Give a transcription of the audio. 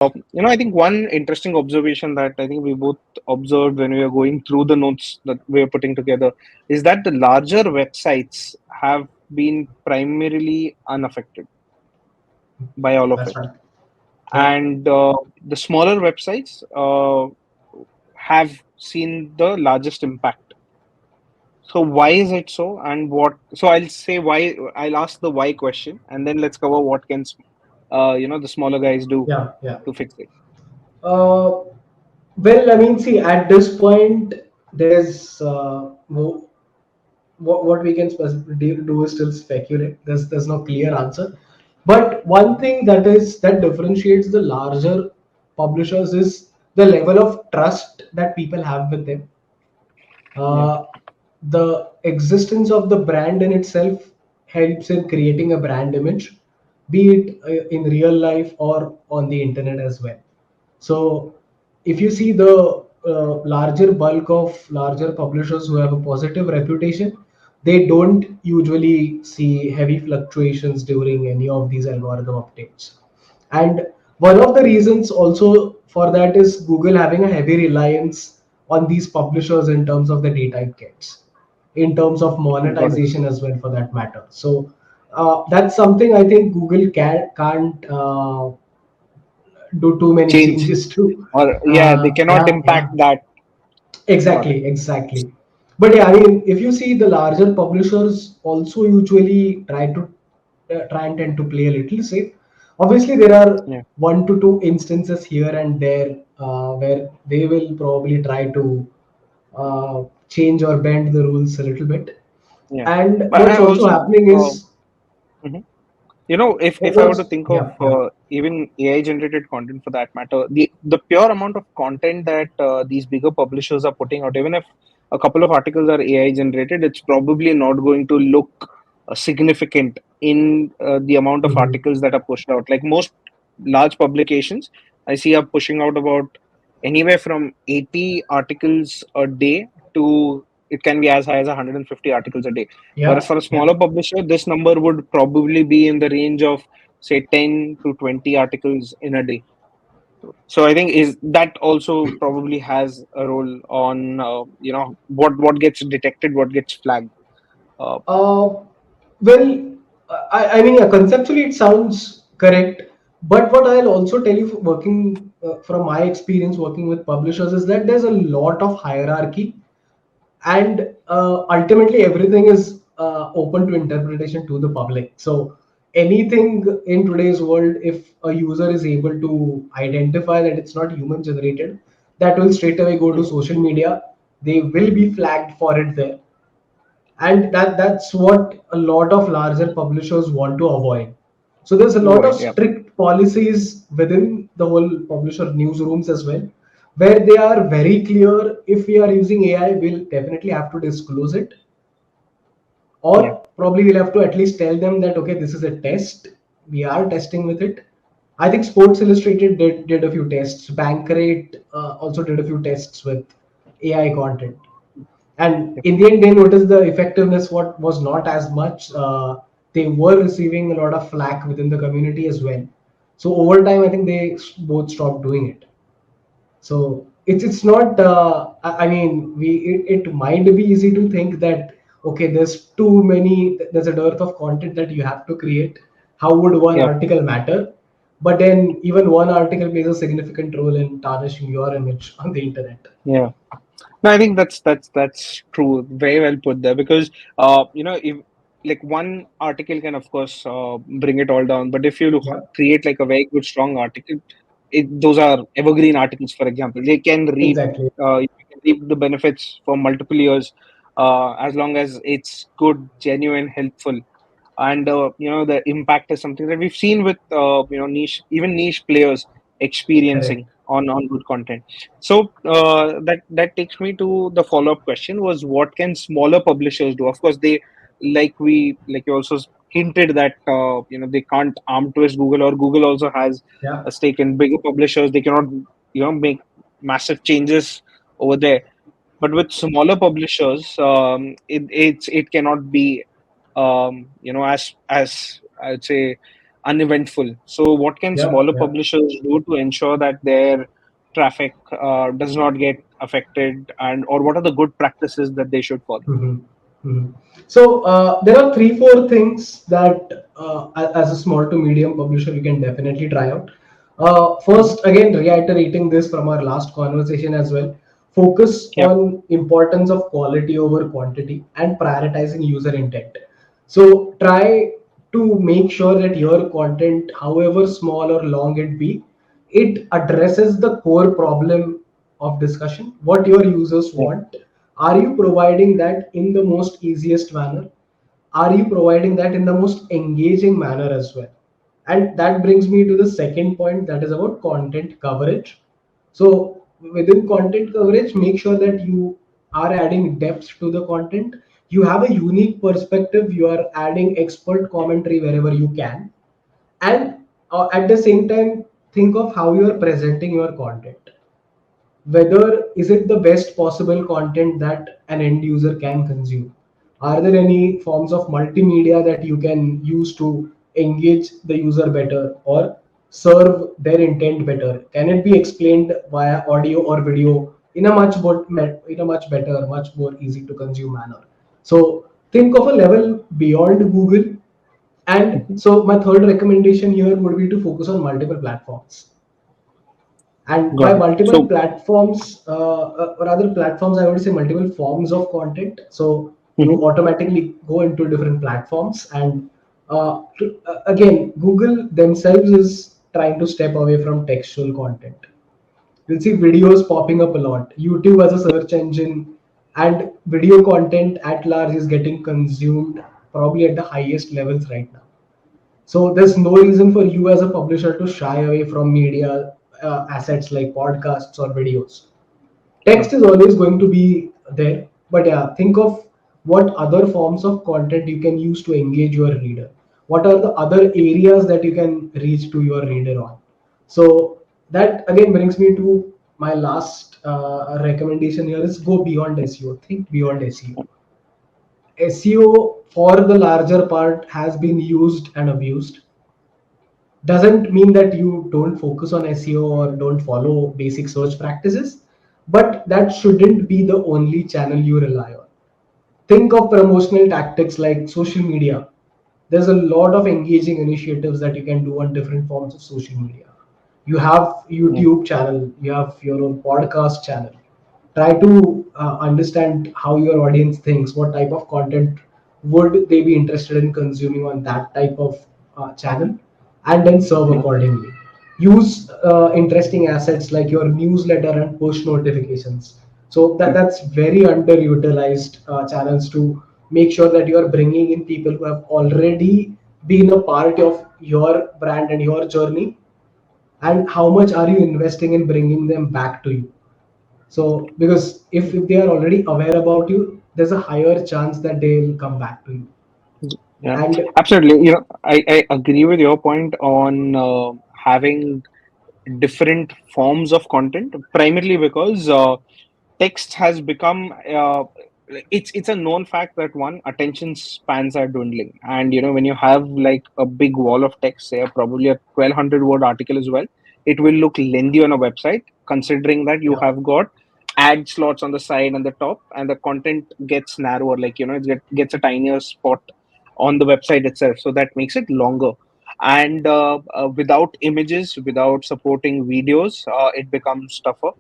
I think one interesting observation that I think we both observed when we were going through the notes that we are putting together is that the larger websites have been primarily unaffected by all of That's it, right. Yeah. and the smaller websites have seen the largest impact. So why is it so, and what? So I'll say why. I'll ask the why question, and then let's cover what can the smaller guys do Yeah. Yeah. to fix it. Uh, well, I mean, see, at this point, there's what we can do is still speculate. There's no clear answer. But one thing that differentiates the larger publishers is the level of trust that people have with them. Yeah, Uh, the existence of the brand in itself helps in creating a brand image, be it in real life or on the internet as well. So, if you see the larger bulk of larger publishers who have a positive reputation, they don't usually see heavy fluctuations during any of these algorithm updates. And one of the reasons also for that is Google having a heavy reliance on these publishers in terms of the data it gets, in terms of got it. monetization as well, for that matter. So that's something I think Google can't do too many Change, changes to. or yeah, they cannot Yeah, yeah, impact that. Got it. exactly, exactly. But yeah, I mean, if you see the larger publishers also usually try and tend to play a little safe. Obviously, there are Yeah, 1 to 2 instances here and there where they will probably try to change or bend the rules a little bit. yeah. And But I what's also also, happening is mhm. If I were to what's think of yeah, yeah, even AI generated content for that matter, the pure amount of content that these bigger publishers are putting out, even if a couple of articles are AI generated, it's probably not going to look significant in the amount of Mhm. articles that are pushed out. Like most large publications, I see are pushing out about anywhere from 80 articles a day to it can be as high as 150 articles a day. Whereas Yeah, for a yeah. smaller publisher, this number would probably be in the range of say 10 to 20 articles in a day. So I think is that also probably has a role on what gets detected, what gets flagged. Uh, Uh, well, I mean, yeah, conceptually it sounds correct, but what I'll also tell you, working from my experience working with publishers, is that there's a lot of hierarchy, and ultimately everything is open to interpretation to the public. So anything in today's world, if a user is able to identify that it's not human generated, that will straight away go to mhm. social media. They will be flagged for it there, and that's what a lot of larger publishers want to avoid. So there's a lot of Avoid, yeah, strict policies within the whole publisher newsrooms as well, where they are very clear: if we are using AI, we'll definitely have to disclose it, yeah, or probably we'll have to at least tell them that okay, this is a test, we are testing with it. I think Sports Illustrated did a few tests. Bankrate also did a few tests with AI content, and yeah, in the end they noticed the effectiveness what was not as much. They were receiving a lot of flack within the community as well. So over time I think they both stopped doing it. So it's not I mean, it might be easy to think that okay, there's a dearth of content that you have to create, how would one yeah. article matter? But then even one article plays a significant role in tarnishing your image on the internet. Yeah. No, I think that's true. Very well put there because if like one article can of course bring it all down, but if you Yeah, create like a very good strong article, those are evergreen articles. For example, they can reap exactly. you can reap the benefits for multiple years as long as it's good, genuine, helpful, and the impact is something that we've seen with niche players Correct. experiencing on good content. So that takes me to the follow up question: was what can smaller publishers do? Of course, they like you also hinted that they can't arm twist Google, or Google also has Yeah. a stake in bigger publishers. They cannot make massive changes over there. But with smaller publishers, it cannot be as I'd say. uneventful. So, what can Yeah, smaller yeah. publishers do to ensure that their traffic does not get affected, and or what are the good practices that they should follow? Mhm. Mhm. So there are three, four things that as a small to medium publisher you can definitely try out. Mhm. First, again, reiterating this from our last conversation as well, focus Yeah. on importance of quality over quantity and prioritizing user intent. So try to make sure that your content, however small or long it be, it addresses the core problem of discussion, what your users Yeah. want. Are you providing that in the most easiest manner? Are you providing that in the most engaging manner as well? And that brings me to the second point, that is about content coverage. So within content coverage, make sure that you are adding depth to the content. You have a unique perspective. You are adding expert commentary wherever you can, and at the same time, think of how you are presenting your content. Whether is it the best possible content that an end user can consume? Are there any forms of multimedia that you can use to engage the user better or serve their intent better? Can it be explained via audio or video in a much better, much more easy to consume manner? So think of a level beyond Google. And Mhm. so my third recommendation here would be to focus on multiple platforms. And by Got it. multiple So, platforms, or other platforms, I would say multiple forms of content. So mhm. you automatically go into different platforms. And again, Google themselves is trying to step away from textual content. You'll see videos popping up a lot. YouTube as a search engine and video content at large is getting consumed probably at the highest levels right now. So there's no reason for you as a publisher to shy away from media assets like podcasts or videos. Sure. Text is always going to be there, but yeah, think of what other forms of content you can use to engage your reader. What are the other areas that you can reach to your reader on? So that again brings me to my last recommendation here is go beyond SEO. Think beyond SEO. SEO for the larger part has been used and abused. Doesn't mean that you don't focus on SEO or don't follow basic search practices, but that shouldn't be the only channel you rely on. Think of promotional tactics like social media. There's a lot of engaging initiatives that you can do on different forms of social media. You have Yeah. YouTube channel, you have your own podcast channel. Try to understand how your audience thinks, what type of content would they be interested in consuming on that type of channel, and then serve Yeah. accordingly. Use interesting assets like your newsletter and push notifications. So Yeah. that's very underutilized channels to make sure that you are bringing in people who have already been a part of your brand and your journey, and how much are you investing in bringing them back to you. So because if they are already aware about you, there's a higher chance that they'll come back to you. Yeah. And Absolutely. I agree with your point on having different forms of content, primarily because text has become it's a known fact that one, attention spans are dwindling, and when you have like a big wall of text, say probably a 1200 word article as well, it will look lengthy on a website, considering that you yeah, have got ad slots on the side and the top, and the content gets narrower, like gets a tinier spot on the website itself, so that makes it longer. And without images, without supporting videos, it becomes tougher.